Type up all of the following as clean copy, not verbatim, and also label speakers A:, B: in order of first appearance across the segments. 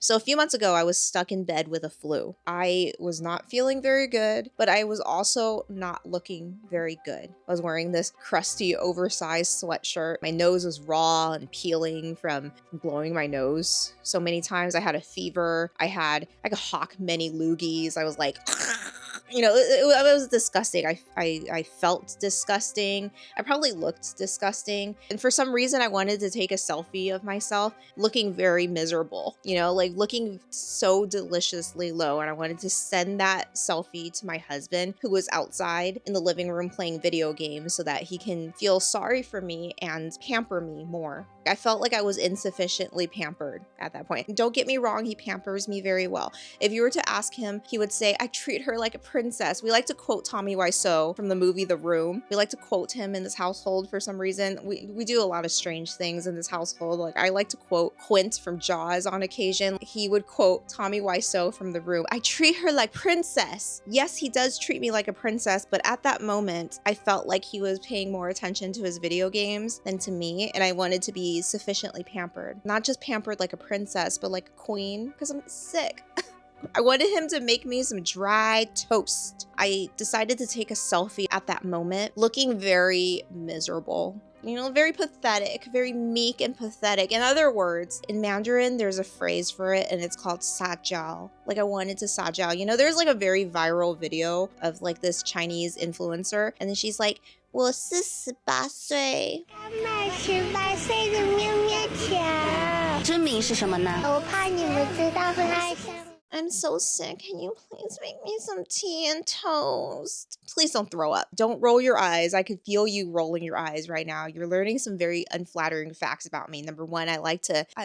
A: So a few months ago, I was stuck in bed with a flu. I was not feeling very good, but I was also not looking very good. I was wearing this crusty, oversized sweatshirt. My nose was raw and peeling from blowing my nose so many times. I had a fever. I could hawk many loogies. I was like, it was disgusting. I felt disgusting. I probably looked disgusting. And for some reason, I wanted to take a selfie of myself looking very miserable, like looking so deliciously low. And I wanted to send that selfie to my husband, who was outside in the living room playing video games, so that he can feel sorry for me and pamper me more. I felt like I was insufficiently pampered at that point. Don't get me wrong, he pampers me very well. If you were to ask him, he would say, I treat her like a princess. We like to quote Tommy Wiseau from the movie The Room. We like to quote him in this household for some reason. We do a lot of strange things in this household. Like, I like to quote Quint from Jaws on occasion. He would quote Tommy Wiseau from The Room. I treat her like princess. Yes, he does treat me like a princess, but at that moment, I felt like he was paying more attention to his video games than to me, and I wanted to be sufficiently pampered. Not just pampered like a princess, but like a queen, because I'm sick. I wanted him to make me some dry toast. I decided to take a selfie at that moment, looking very miserable. Very pathetic, very meek and pathetic. In other words, in Mandarin, there's a phrase for it, and it's called sajiao. Like, I wanted to sajiao. There's like a very viral video of like this Chinese influencer, and then she's like, 我是18岁.
B: 刚买18岁的喵喵球。
C: 真名是什么呢？
B: 我怕你们知道会爱上。
A: I'm so sick. Can you please make me some tea and toast? Please don't throw up. Don't roll your eyes. I could feel you rolling your eyes right now. You're learning some very unflattering facts about me. Number one, I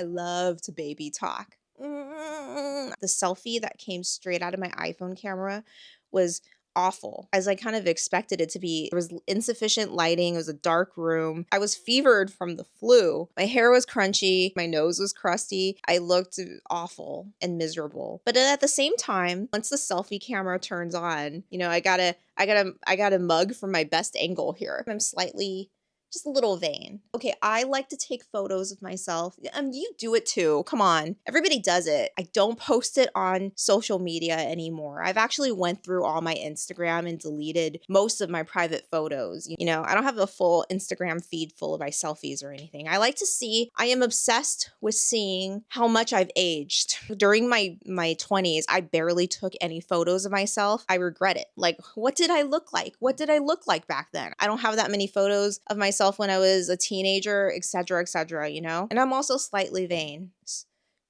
A: love to baby talk. The selfie that came straight out of my iPhone camera was awful, as I kind of expected it to be. There was insufficient lighting. It was a dark room. I was fevered from the flu. My hair was crunchy. My nose was crusty. I looked awful and miserable. But at the same time, once the selfie camera turns on, I got a mug from my best angle here. I'm slightly just a little vain. Okay, I like to take photos of myself. You do it too. Come on. Everybody does it. I don't post it on social media anymore. I've actually went through all my Instagram and deleted most of my private photos. I don't have a full Instagram feed full of my selfies or anything. I am obsessed with seeing how much I've aged. During my 20s, I barely took any photos of myself. I regret it. Like, what did I look like? What did I look like back then? I don't have that many photos of myself when I was a teenager, etc., And I'm also slightly vain.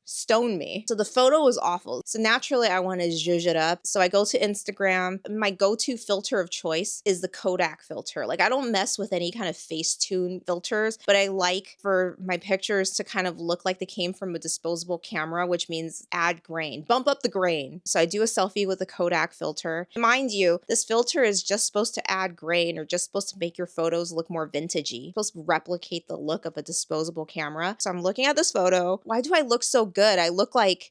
A: Stone me. So the photo was awful. So naturally, I want to zhuzh it up. So I go to Instagram. My go-to filter of choice is the Kodak filter. Like, I don't mess with any kind of Facetune filters, but I like for my pictures to kind of look like they came from a disposable camera, which means add grain, bump up the grain. So I do a selfie with the Kodak filter. Mind you, this filter is just supposed to add grain, or just supposed to make your photos look more vintagey. It's supposed to replicate the look of a disposable camera. So I'm looking at this photo. Why do I look so good? I look like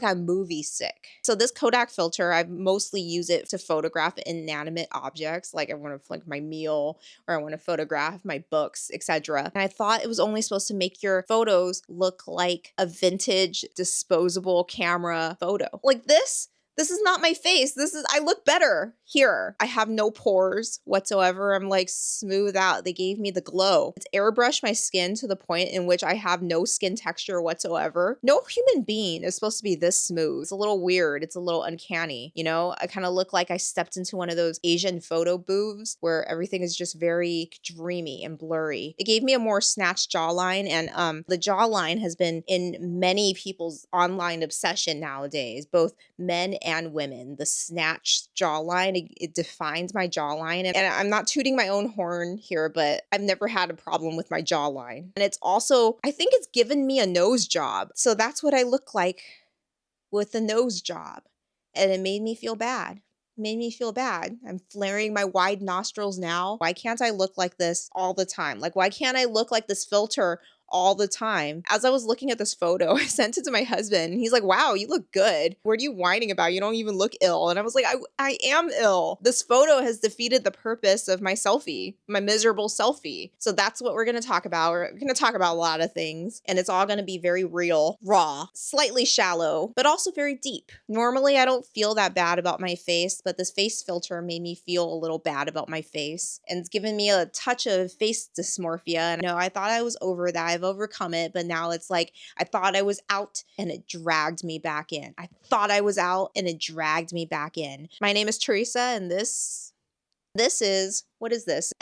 A: I'm movie sick. So this Kodak filter, I mostly use it to photograph inanimate objects. Like, I want to flick my meal, or I want to photograph my books, etc. And I thought it was only supposed to make your photos look like a vintage disposable camera photo. Like this is not my face. I look better here. I have no pores whatsoever. I'm like smooth out. They gave me the glow. It's airbrushed my skin to the point in which I have no skin texture whatsoever. No human being is supposed to be this smooth. It's a little weird. It's a little uncanny. I kind of look like I stepped into one of those Asian photo booths where everything is just very dreamy and blurry. It gave me a more snatched jawline, and the jawline has been in many people's online obsession nowadays, both men and women. The snatched jawline, it defines my jawline. And I'm not tooting my own horn here, but I've never had a problem with my jawline. And it's also, I think it's given me a nose job. So that's what I look like with the nose job. And it made me feel bad. I'm flaring my wide nostrils now. Why can't I look like this all the time? Like, why can't I look like this filter all the time. As I was looking at this photo, I sent it to my husband and he's like, wow, you look good. What are you whining about? You don't even look ill. And I was like, I am ill. This photo has defeated the purpose of my selfie, my miserable selfie. So that's what we're going to talk about. We're going to talk about a lot of things, and it's all going to be very real, raw, slightly shallow, but also very deep. Normally, I don't feel that bad about my face, but this face filter made me feel a little bad about my face, and it's given me a touch of face dysmorphia. And I thought I was over that. I've overcome it, but now it's like I thought I was out and it dragged me back in. I thought I was out and it dragged me back in. My name is Teresa, and this is, what is this?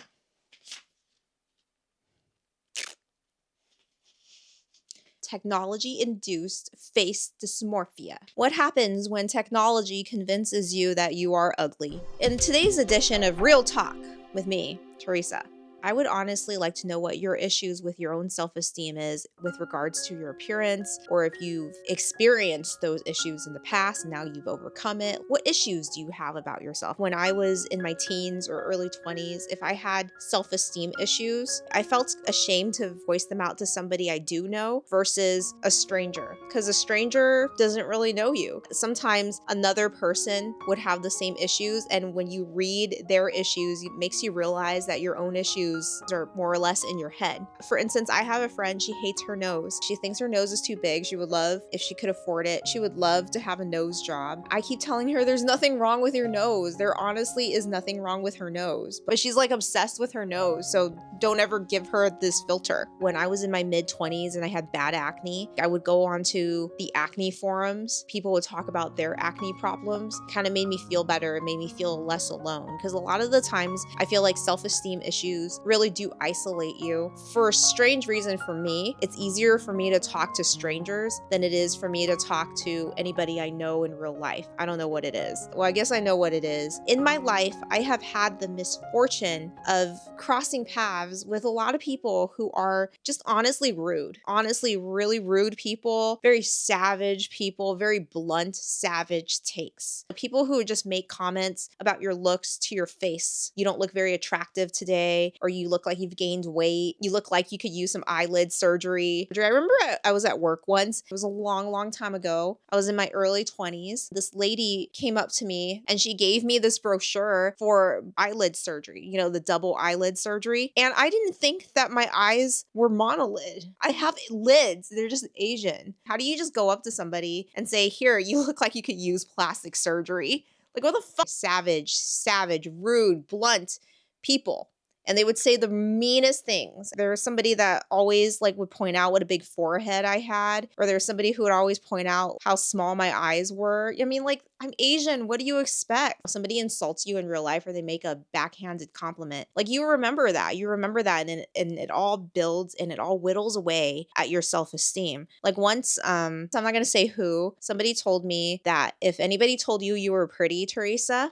A: Technology-induced face dysmorphia. What happens when technology convinces you that you are ugly? In today's edition of Real Talk with me, Teresa, I would honestly like to know what your issues with your own self-esteem is with regards to your appearance, or if you've experienced those issues in the past and now you've overcome it. What issues do you have about yourself? When I was in my teens or early 20s, if I had self-esteem issues, I felt ashamed to voice them out to somebody I do know versus a stranger, because a stranger doesn't really know you. Sometimes another person would have the same issues, and when you read their issues, it makes you realize that your own issues are more or less in your head. For instance, I have a friend, she hates her nose. She thinks her nose is too big. She would love, if she could afford it, she would love to have a nose job. I keep telling her there's nothing wrong with your nose. There honestly is nothing wrong with her nose. But she's like obsessed with her nose, so don't ever give her this filter. When I was in my mid-20s and I had bad acne, I would go onto the acne forums. People would talk about their acne problems. Kind of made me feel better. It made me feel less alone, because a lot of the times I feel like self-esteem issues really do isolate you. For a strange reason for me, it's easier for me to talk to strangers than it is for me to talk to anybody I know in real life. I don't know what it is. Well, I guess I know what it is. In my life, I have had the misfortune of crossing paths with a lot of people who are just honestly rude. Honestly, really rude people, very savage people, very blunt, savage takes. People who just make comments about your looks to your face. You don't look very attractive today, or you look like you've gained weight. You look like you could use some eyelid surgery. I remember I was at work once. It was a long, long time ago. I was in my early 20s. This lady came up to me and she gave me this brochure for eyelid surgery, you know, the double eyelid surgery. And I didn't think that my eyes were monolid. I have lids. They're just Asian. How do you just go up to somebody and say, here, you look like you could use plastic surgery? Like, what the fuck? Savage, rude, blunt people. And they would say the meanest things. There was somebody that always would point out what a big forehead I had, or there was somebody who would always point out how small my eyes were. I mean, I'm Asian. What do you expect? Somebody insults you in real life, or they make a backhanded compliment. You remember that. You remember that, and it all builds and it all whittles away at your self-esteem. Once, I'm not gonna say who, somebody told me that if anybody told you you were pretty, Teresa,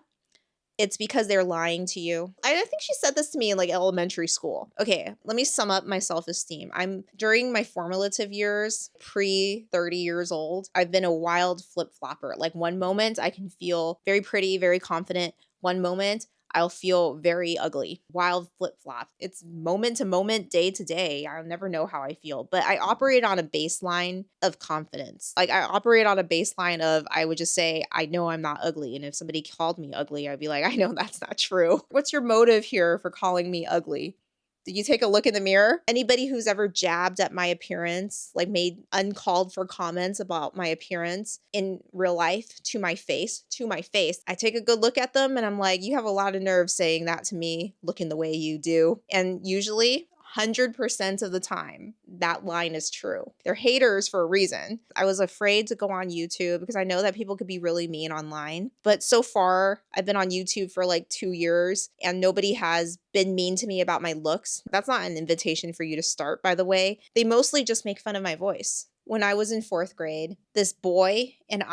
A: it's because they're lying to you. I think she said this to me in elementary school. Okay, let me sum up my self-esteem. I'm during my formative years, pre 30 years old, I've been a wild flip-flopper. One moment I can feel very pretty, very confident. One moment I'll feel very ugly. Wild flip-flop. It's moment to moment, day to day. I'll never know how I feel. But I operate on a baseline of confidence. I operate on a baseline of, I would just say, I know I'm not ugly. And if somebody called me ugly, I'd be like, I know that's not true. What's your motive here for calling me ugly? Did you take a look in the mirror? Anybody who's ever jabbed at my appearance, made uncalled for comments about my appearance in real life to my face, I take a good look at them and I'm like, you have a lot of nerve saying that to me, looking the way you do. And usually 100% of the time, that line is true. They're haters for a reason. I was afraid to go on YouTube because I know that people could be really mean online. But so far, I've been on YouTube for 2 years and nobody has been mean to me about my looks. That's not an invitation for you to start, by the way. They mostly just make fun of my voice. When I was in 4th grade, this boy and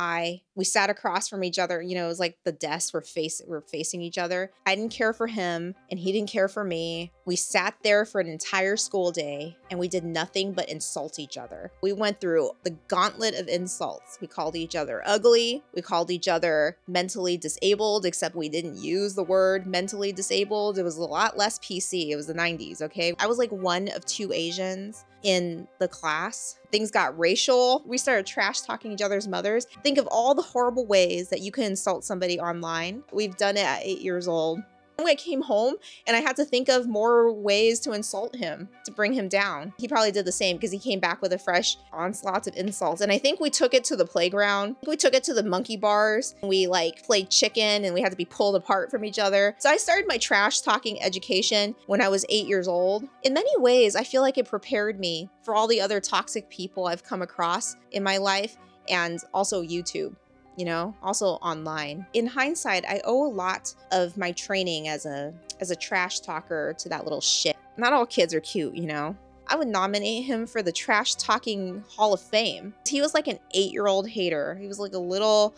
A: we sat across from each other. You know, it was like the desks were facing each other. I didn't care for him and he didn't care for me. We sat there for an entire school day and we did nothing but insult each other. We went through the gauntlet of insults. We called each other ugly. We called each other mentally disabled, except we didn't use the word mentally disabled. It was a lot less PC. It was the 90s, okay? I was one of 2 Asians in the class. Things got racial. We started trash talking each other's mothers. Think of all the horrible ways that you can insult somebody online. We've done it at 8 years old. When I came home and I had to think of more ways to insult him, to bring him down. He probably did the same because he came back with a fresh onslaught of insults. And I think we took it to the playground. We took it to the monkey bars. We played chicken and we had to be pulled apart from each other. So I started my trash talking education when I was 8 years old. In many ways, I feel like it prepared me for all the other toxic people I've come across in my life, and also YouTube. Also online. In hindsight, I owe a lot of my training as a trash talker to that little shit. Not all kids are cute, I would nominate him for the Trash Talking Hall of Fame. He was like an 8-year-old hater. He was like a little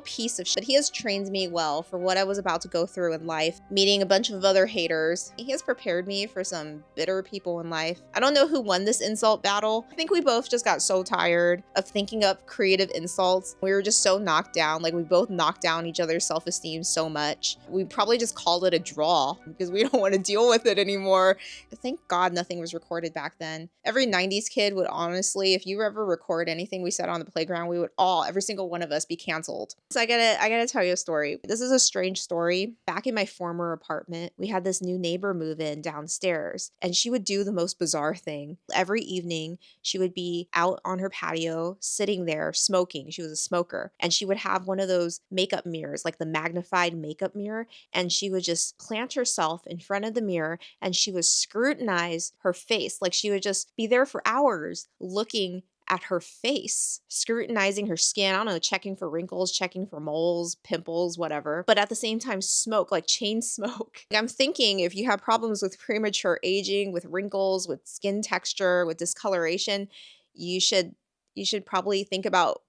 A: piece of shit. He has trained me well for what I was about to go through in life, meeting a bunch of other haters. He has prepared me for some bitter people in life. I don't know who won this insult battle. I think we both just got so tired of thinking up creative insults. We were just so knocked down. We both knocked down each other's self-esteem so much. We probably just called it a draw because we don't want to deal with it anymore. Thank God nothing was recorded back then. Every 90s kid would honestly, if you ever record anything we said on the playground, we would every single one of us be canceled. So I gotta tell you a story. This is a strange story. Back in my former apartment, we had this new neighbor move in downstairs, and she would do the most bizarre thing. Every evening, she would be out on her patio, sitting there smoking. She was a smoker, and she would have one of those makeup mirrors, like the magnified makeup mirror, and she would just plant herself in front of the mirror, and she would scrutinize her face. She would just be there for hours looking at her face, scrutinizing her skin, I don't know, checking for wrinkles, checking for moles, pimples, whatever, but at the same time smoke, chain smoke. I'm thinking if you have problems with premature aging, with wrinkles, with skin texture, with discoloration, you should probably think about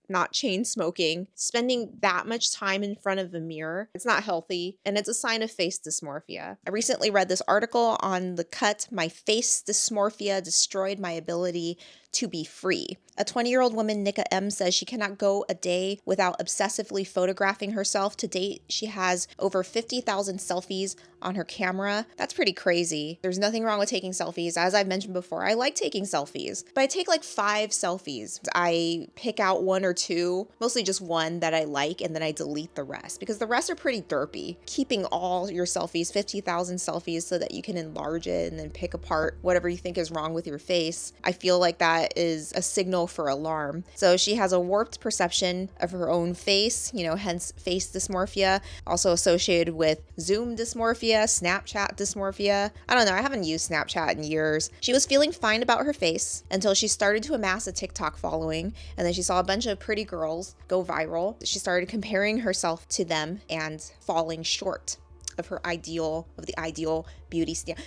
A: not chain smoking. Spending that much time in front of a mirror, it's not healthy, and it's a sign of face dysmorphia. I recently read this article on the cut, "My Face Dysmorphia Destroyed My Ability to Be Free." A 20-year-old woman, Nika M, says she cannot go a day without obsessively photographing herself. To date, she has over 50,000 selfies on her camera. That's pretty crazy. There's nothing wrong with taking selfies. As I've mentioned before, I like taking selfies, but I take 5 selfies. I pick out 1 or 2, mostly just 1 that I like, and then I delete the rest because the rest are pretty derpy. Keeping all your selfies, 50,000 selfies, so that you can enlarge it and then pick apart whatever you think is wrong with your face, I feel like that is a signal for alarm. So she has a warped perception of her own face, hence face dysmorphia, also associated with Zoom dysmorphia, Snapchat dysmorphia. I don't know, I haven't used Snapchat in years. She was feeling fine about her face until she started to amass a TikTok following, and then she saw a bunch of pretty girls go viral. She started comparing herself to them and falling short of the ideal beauty standard.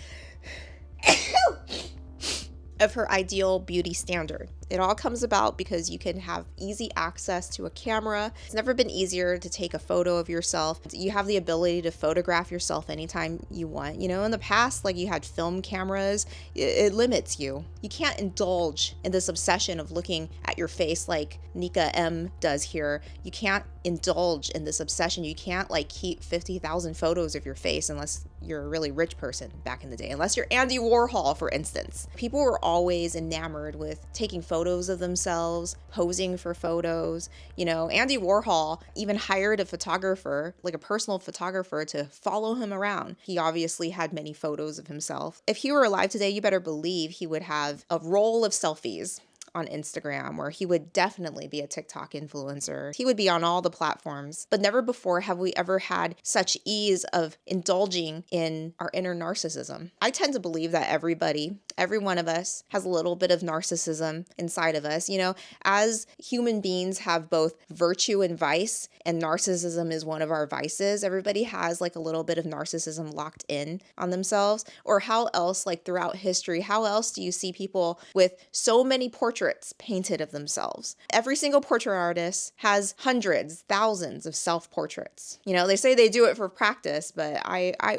A: Of her ideal beauty standard. It all comes about because you can have easy access to a camera. It's never been easier to take a photo of yourself. You have the ability to photograph yourself anytime you want. In the past, you had film cameras, it limits you. You can't indulge in this obsession of looking at your face like Nika M does here. You can't indulge in this obsession. You can't keep 50,000 photos of your face unless you're a really rich person back in the day, unless you're Andy Warhol, for instance. People were always enamored with taking photos of themselves, posing for photos. Andy Warhol even hired a photographer, a personal photographer, to follow him around. He obviously had many photos of himself. If he were alive today, you better believe he would have a roll of selfies on Instagram, or he would definitely be a TikTok influencer. He would be on all the platforms. But never before have we ever had such ease of indulging in our inner narcissism. I tend to believe that every one of us has a little bit of narcissism inside of us. As human beings have both virtue and vice, and narcissism is one of our vices. Everybody has a little bit of narcissism locked in on themselves. Or how else, throughout history, how else do you see people with so many portraits painted of themselves? Every single portrait artist has hundreds, thousands of self-portraits. They say they do it for practice, but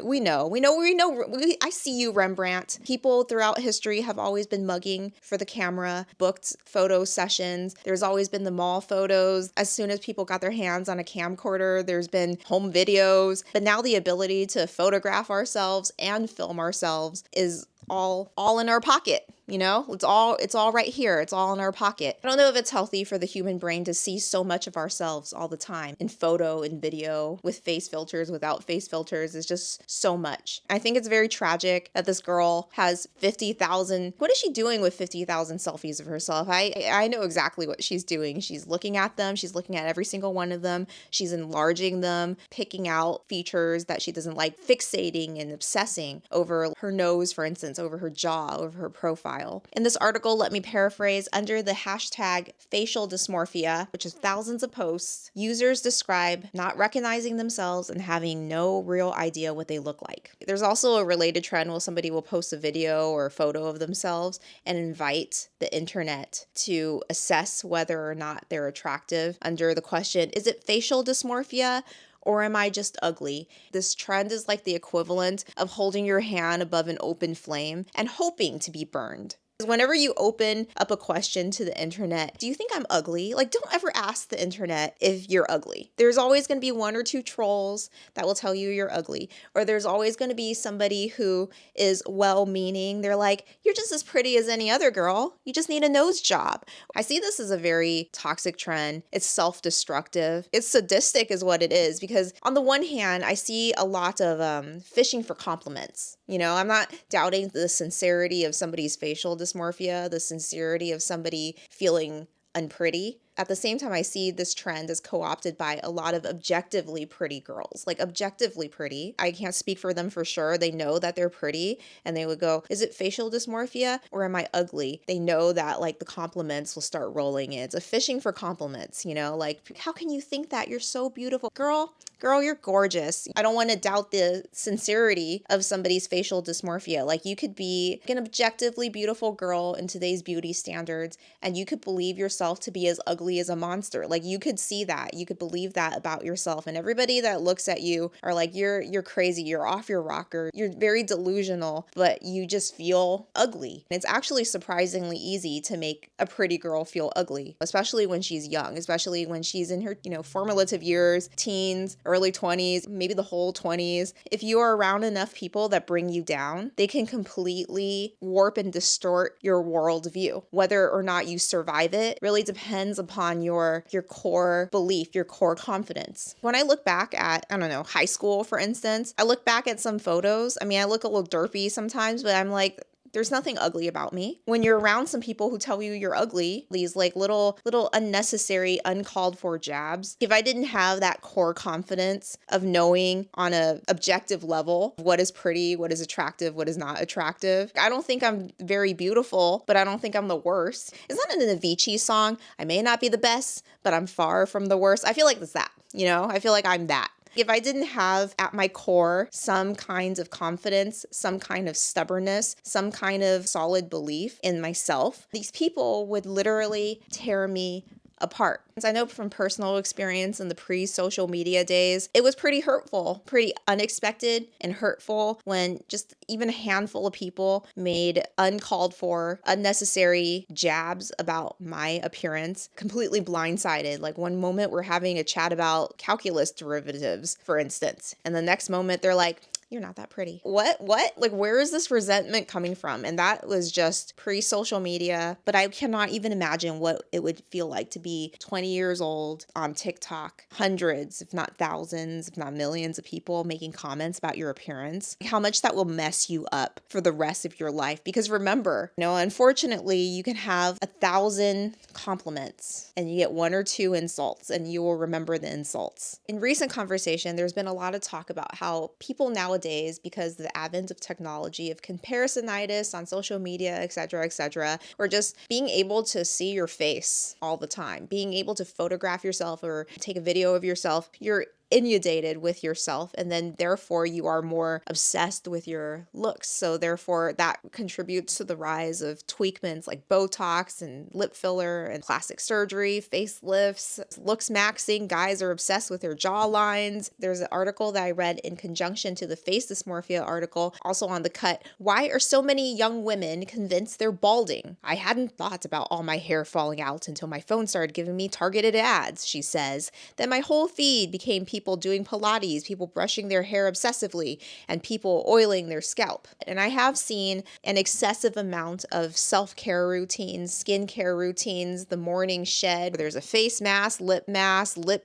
A: we know. I see you, Rembrandt. People throughout history have always been mugging for the camera, booked photo sessions. There's always been the mall photos. As soon as people got their hands on a camcorder, there's been home videos. But now the ability to photograph ourselves and film ourselves is all in our pocket. It's all right here. It's all in our pocket. I don't know if it's healthy for the human brain to see so much of ourselves all the time in photo and video, with face filters, without face filters. It's just so much. I think it's very tragic that this girl has 50,000. What is she doing with 50,000 selfies of herself? I know exactly what she's doing. She's looking at them. She's looking at every single one of them. She's enlarging them, picking out features that she doesn't like, fixating and obsessing over her nose, for instance, over her jaw, over her profile. In this article, let me paraphrase, under the hashtag facial dysmorphia, which is thousands of posts, users describe not recognizing themselves and having no real idea what they look like. There's also a related trend where somebody will post a video or a photo of themselves and invite the internet to assess whether or not they're attractive under the question, is it facial dysmorphia? Or am I just ugly? This trend is like the equivalent of holding your hand above an open flame and hoping to be burned. Whenever you open up a question to the internet, do you think I'm ugly? Like, don't ever ask the internet if you're ugly. There's always going to be one or two trolls that will tell you you're ugly. Or there's always going to be somebody who is well-meaning. They're like, you're just as pretty as any other girl. You just need a nose job. I see this as a very toxic trend. It's self-destructive. It's sadistic is what it is, because on the one hand, I see a lot of fishing for compliments. I'm not doubting the sincerity of somebody's facial dysmorphia, the sincerity of somebody feeling unpretty. At the same time, I see this trend as co-opted by a lot of objectively pretty girls, like objectively pretty. I can't speak for them for sure. They know that they're pretty and they would go, is it facial dysmorphia or am I ugly? They know that like the compliments will start rolling in. It's a fishing for compliments, like, how can you think that? You're so beautiful. Girl, you're gorgeous. I don't want to doubt the sincerity of somebody's facial dysmorphia. Like, you could be an objectively beautiful girl in today's beauty standards and you could believe yourself to be as ugly as a monster. Like, you could see that, you could believe that about yourself, and everybody that looks at you are like, you're crazy, you're off your rocker, you're very delusional, but you just feel ugly. And it's actually surprisingly easy to make a pretty girl feel ugly, especially when she's young, especially when she's in her, formative years, teens, early 20s, maybe the whole 20s. If you are around enough people that bring you down, they can completely warp and distort your worldview. Whether or not you survive it really depends upon your core belief, your core confidence. When I look back at, high school, for instance, I look back at some photos. I mean, I look a little derpy sometimes, but I'm like, there's nothing ugly about me. When you're around some people who tell you you're ugly, these like little unnecessary, uncalled for jabs, if I didn't have that core confidence of knowing on a objective level what is pretty, what is attractive, what is not attractive, I don't think I'm very beautiful, but I don't think I'm the worst. Is that an Avicii song? I may not be the best, but I'm far from the worst. I feel like it's that, I feel like I'm that. If I didn't have at my core some kinds of confidence, some kind of stubbornness, some kind of solid belief in myself, these people would literally tear me apart. I know from personal experience in the pre-social media days, it was pretty hurtful, pretty unexpected and hurtful when just even a handful of people made uncalled for, unnecessary jabs about my appearance, completely blindsided. Like, one moment we're having a chat about calculus derivatives, for instance, and the next moment they're like, you're not that pretty. What? Like, where is this resentment coming from? And that was just pre-social media, but I cannot even imagine what it would feel like to be 20 years old on TikTok, hundreds, if not thousands, if not millions of people making comments about your appearance, how much that will mess you up for the rest of your life. Because remember, unfortunately, you can have 1,000 compliments and you get one or two insults and you will remember the insults. In recent conversation, there's been a lot of talk about how people nowadays, because of the advent of technology, of comparisonitis on social media, etc., or just being able to see your face all the time, being able to photograph yourself or take a video of yourself, you're inundated with yourself, and then therefore you are more obsessed with your looks. So therefore that contributes to the rise of tweakments like Botox and lip filler and plastic surgery, facelifts, looks maxing. Guys are obsessed with their jawlines. There's an article that I read in conjunction to the face dysmorphia article, also on The Cut. Why are so many young women convinced they're balding? I hadn't thought about all my hair falling out until my phone started giving me targeted ads, she says. Then my whole feed became people people doing Pilates, people brushing their hair obsessively, and people oiling their scalp. And I have seen an excessive amount of self-care routines, skincare routines, the morning shed. There's a face mask, lip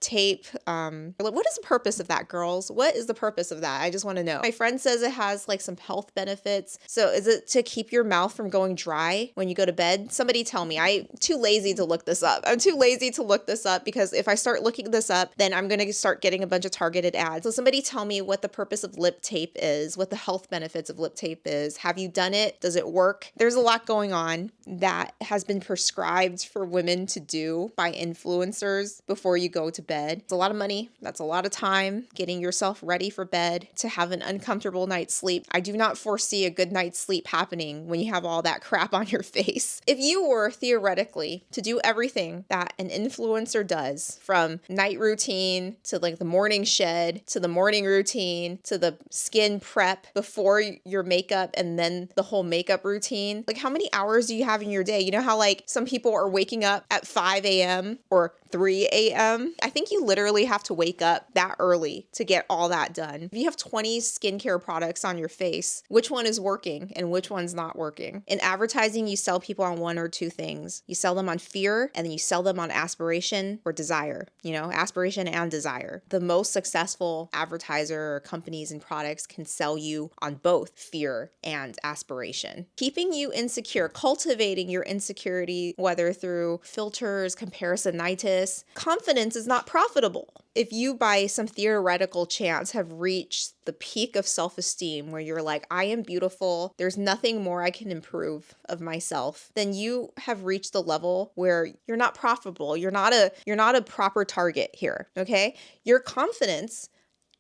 A: tape. What is the purpose of that, girls? What is the purpose of that? I just want to know. My friend says it has like some health benefits. So is it to keep your mouth from going dry when you go to bed? Somebody tell me. I'm too lazy to look this up. I'm too lazy to look this up because if I start looking this up, then I'm going to start getting a bunch of targeted ads. So somebody tell me what the purpose of lip tape is, what the health benefits of lip tape is. Have you done it? Does it work? There's a lot going on that has been prescribed for women to do by influencers before you go to bed. It's a lot of money. That's a lot of time getting yourself ready for bed to have an uncomfortable night's sleep. I do not foresee a good night's sleep happening when you have all that crap on your face. If you were theoretically to do everything that an influencer does, from night routine to like the morning shed to the morning routine to the skin prep before your makeup and then the whole makeup routine, like how many hours do you have in your day? You know how like some people are waking up at 5 a.m. or 3 a.m.? I think you literally have to wake up that early to get all that done. If you have 20 skincare products on your face, which one is working and which one's not working? In advertising, you sell people on one or two things. You sell them on fear and then you sell them on aspiration or desire, aspiration and desire. The most successful advertiser or companies and products can sell you on both fear and aspiration. Keeping you insecure, cultivating your insecurity, whether through filters, comparisonitis, confidence is not profitable. If you, by some theoretical chance, have reached the peak of self-esteem where you're like, I am beautiful, there's nothing more I can improve of myself, then you have reached the level where you're not profitable. You're not a proper target here, okay? Your confidence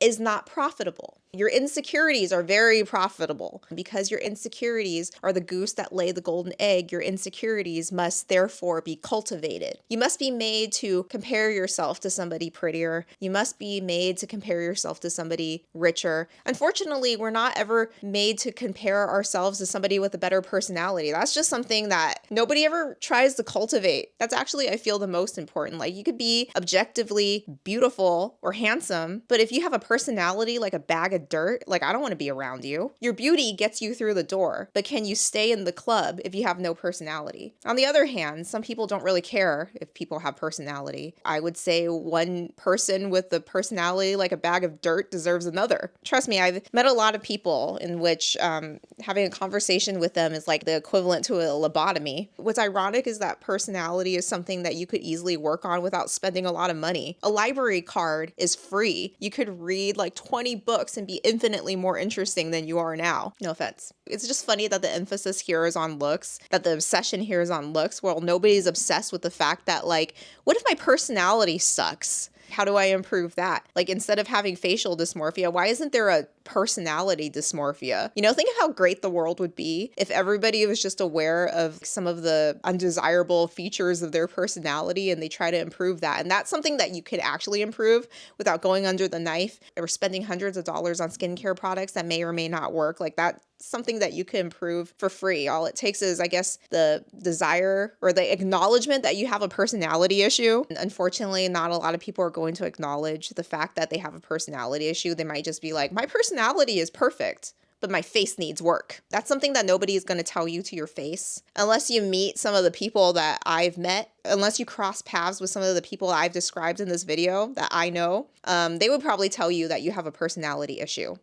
A: is not profitable. Your insecurities are very profitable. Because your insecurities are the goose that lay the golden egg, your insecurities must therefore be cultivated. You must be made to compare yourself to somebody prettier. You must be made to compare yourself to somebody richer. Unfortunately, we're not ever made to compare ourselves to somebody with a better personality. That's just something that nobody ever tries to cultivate. That's actually, I feel, the most important. Like, you could be objectively beautiful or handsome, but if you have a personality like a bag of dirt, like, I don't want to be around you. Your beauty gets you through the door, but can you stay in the club if you have no personality? On the other hand, some people don't really care if people have personality. I would say one person with a personality like a bag of dirt deserves another. Trust me, I've met a lot of people in which having a conversation with them is like the equivalent to a lobotomy. What's ironic is that personality is something that you could easily work on without spending a lot of money. A library card is free. You could read like 20 books and be infinitely more interesting than you are now. No offense. It's just funny that the emphasis here is on looks, that the obsession here is on looks. Well, nobody's obsessed with the fact that, like, what if my personality sucks? How do I improve that? Like, instead of having facial dysmorphia, why isn't there a personality dysmorphia? Think of how great the world would be if everybody was just aware of some of the undesirable features of their personality and they try to improve that. And that's something that you could actually improve without going under the knife or spending hundreds of dollars on skincare products that may or may not work. Like, that's something that you can improve for free. All it takes is, I guess, the desire or the acknowledgement that you have a personality issue. And unfortunately, not a lot of people are going to acknowledge the fact that they have a personality issue. They might just be like, my personality is perfect, but my face needs work. That's something that nobody is going to tell you to your face. Unless you meet some of the people that I've met, unless you cross paths with some of the people I've described in this video that I know, they would probably tell you that you have a personality issue.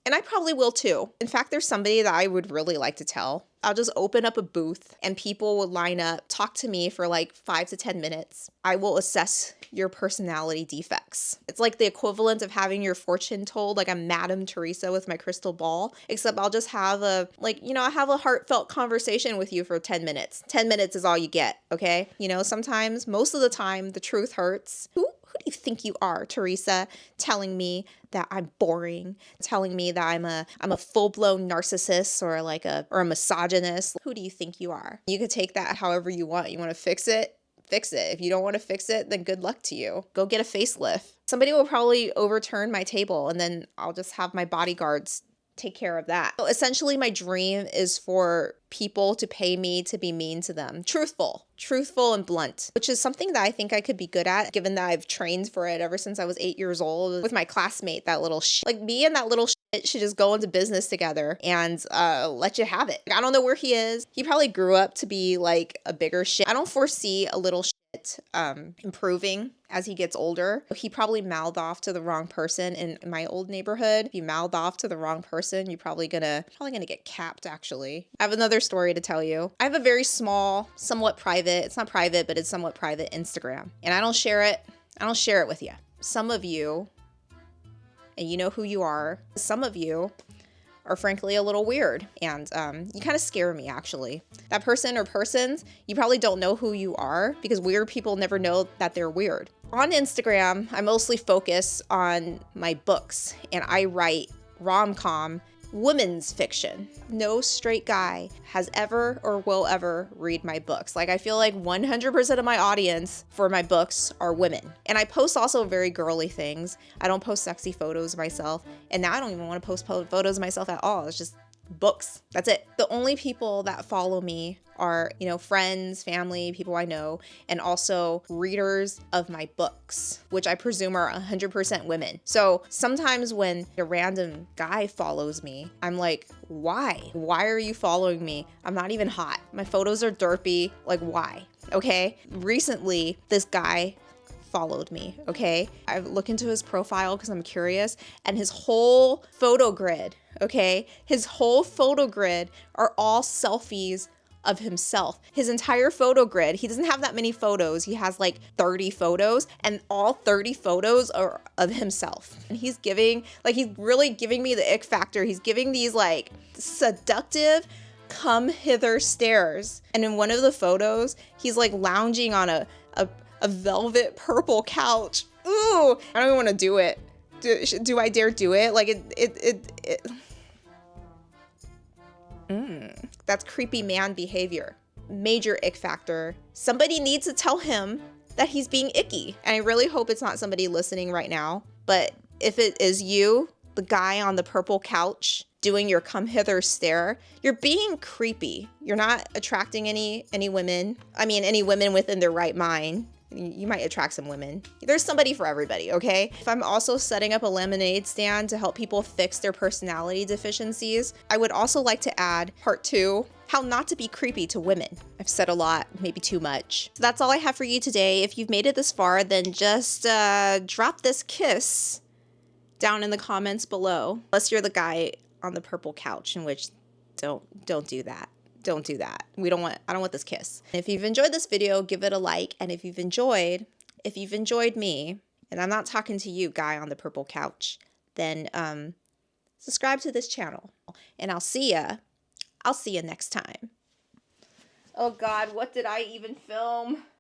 A: And I probably will too. In fact, there's somebody that I would really like to tell. I'll just open up a booth and people would line up, talk to me for like 5 to 10 minutes. I will assess your personality defects. It's like the equivalent of having your fortune told, like I'm Madame Teresa with my crystal ball, except I'll just have I have a heartfelt conversation with you for 10 minutes. 10 minutes is all you get, okay? Sometimes, most of the time, the truth hurts. Who do you think you are, Teresa, telling me that I'm boring, telling me that I'm a full-blown narcissist or a misogynist? Who do you think you are? You could take that however you want. You want to fix it? Fix it. If you don't want to fix it, then good luck to you. Go get a facelift. Somebody will probably overturn my table and then I'll just have my bodyguards take care of that. So essentially my dream is for people to pay me to be mean to them. Truthful and blunt, which is something that I think I could be good at, given that I've trained for it ever since I was 8 years old with my classmate, that little shit. Like, me and that little shit should just go into business together and let you have it. I don't know where he is. He probably grew up to be like a bigger shit. I don't foresee a little shit improving as he gets older. He probably mouthed off to the wrong person in my old neighborhood. If you mouth off to the wrong person, you're probably gonna get capped, actually. I have another story to tell you. I have a very small, somewhat private, it's not private, but it's somewhat private Instagram. And I don't share it with you. Some of you, and you know who you are, some of you are frankly a little weird, and you kind of scare me, actually. That person or persons, you probably don't know who you are, because weird people never know that they're weird. On Instagram, I mostly focus on my books, and I write rom-com women's fiction. No straight guy has ever or will ever read my books. Like, I feel like 100% of my audience for my books are women. And I post also very girly things. I don't post sexy photos of myself. And now I don't even want to post photos of myself at all. It's just books. That's it. The only people that follow me are, you know, friends, family, people I know, and also readers of my books, which I presume are 100% women. So sometimes when a random guy follows me, I'm like, why? Why are you following me? I'm not even hot. My photos are derpy. Like, why? Okay. Recently, this guy followed me, okay? I look into his profile because I'm curious, and his whole photo grid, okay? His whole photo grid are all selfies of himself. His entire photo grid, he doesn't have that many photos. He has like 30 photos, and all 30 photos are of himself. And he's really giving me the ick factor. He's giving these like seductive come hither stares. And in one of the photos, he's like lounging on a velvet purple couch. Ooh, I don't even want to do it. Do I dare do it? Like, that's creepy man behavior. Major ick factor. Somebody needs to tell him that he's being icky. And I really hope it's not somebody listening right now. But if it is you, the guy on the purple couch doing your come hither stare, you're being creepy. You're not attracting any women. I mean, any women within their right mind. You might attract some women. There's somebody for everybody, okay? If I'm also setting up a lemonade stand to help people fix their personality deficiencies, I would also like to add part 2, how not to be creepy to women. I've said a lot, maybe too much. So that's all I have for you today. If you've made it this far, then just drop this kiss down in the comments below. Unless you're the guy on the purple couch, in which don't do that. Don't do that. I don't want this kiss. If you've enjoyed this video, give it a like. And if you've enjoyed me, and I'm not talking to you, guy on the purple couch, then subscribe to this channel. And I'll see ya next time. Oh God, what did I even film?